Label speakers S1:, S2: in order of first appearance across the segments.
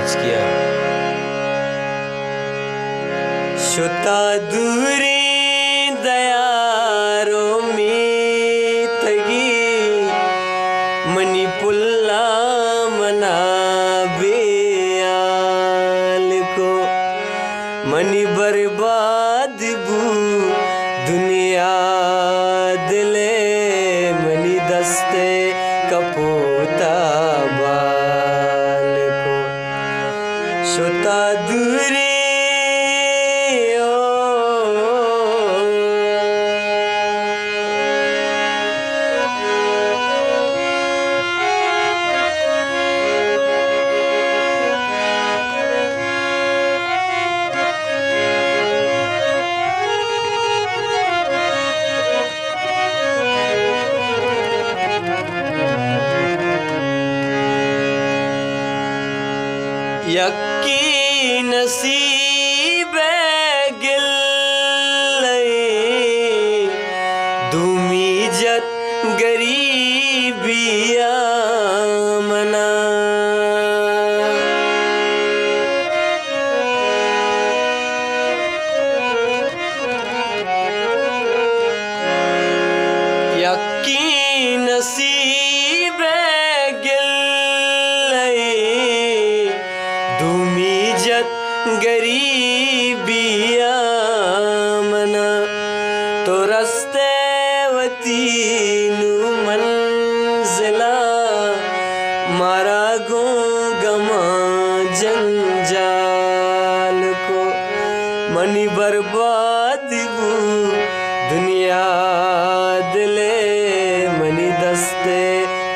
S1: अर्ज किया। शुता दूरी दयारो मीतगी मनी पुल्ला मना बेयाल को मनी बर्बाद बू दुनिया दिले मनी दस्ते कपोता बाल को शुता दूरी यक्की नसीब गिल दुमीजत गरीबिया मना यक्की नसीब गरीबिया मना तो रस्ते वतीनु मंजिला मारा गो गमा जंजाल को मनी बर्बाद बू दुनिया दिले मनी दस्ते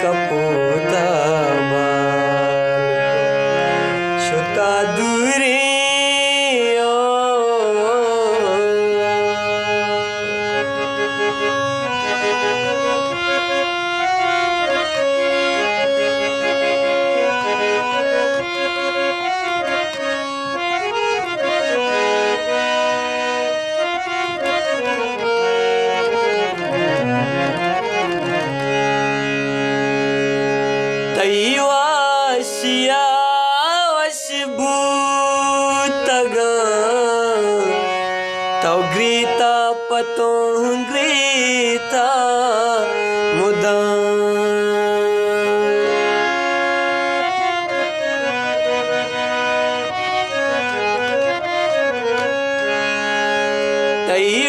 S1: कपोता बाल को शुता दूरी तैवाशिया वशबूतगा तो ग्रीता पतों ग्रीता मुदा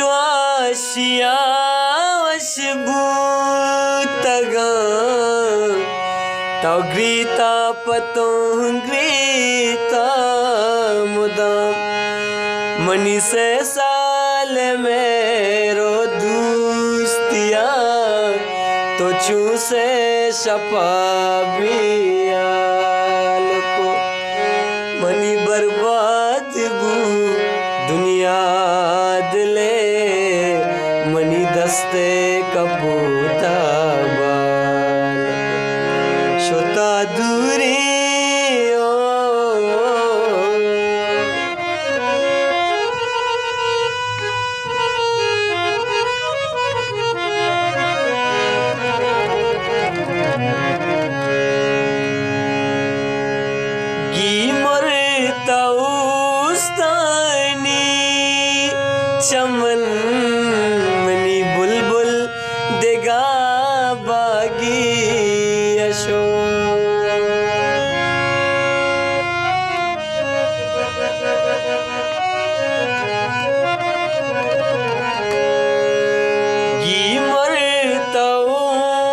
S1: तैवाशिया वशबूतगा तो ग्रीता पतों ग्रीता मुदाम मनी से साल मेरो दोस्तिया तो चू से शपा बियाल को मनी बर्बाद बू दुनिया दिले मनी दस्ते कपूता बाल शुता दूरी गी मरता उस्तानी चमन मनी बुलबुल देगा बागी यशो गी मरता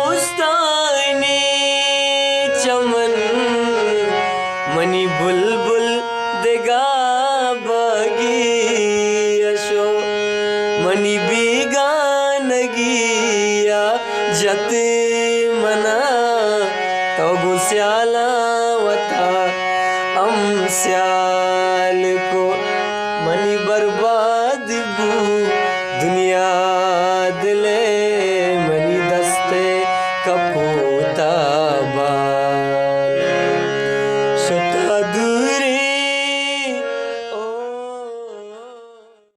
S1: उस्तानी चमन मनी बुलबुल देगा बागी यशो मनी बीगानगिया जत मना तो गुस्याला वता हम स्याल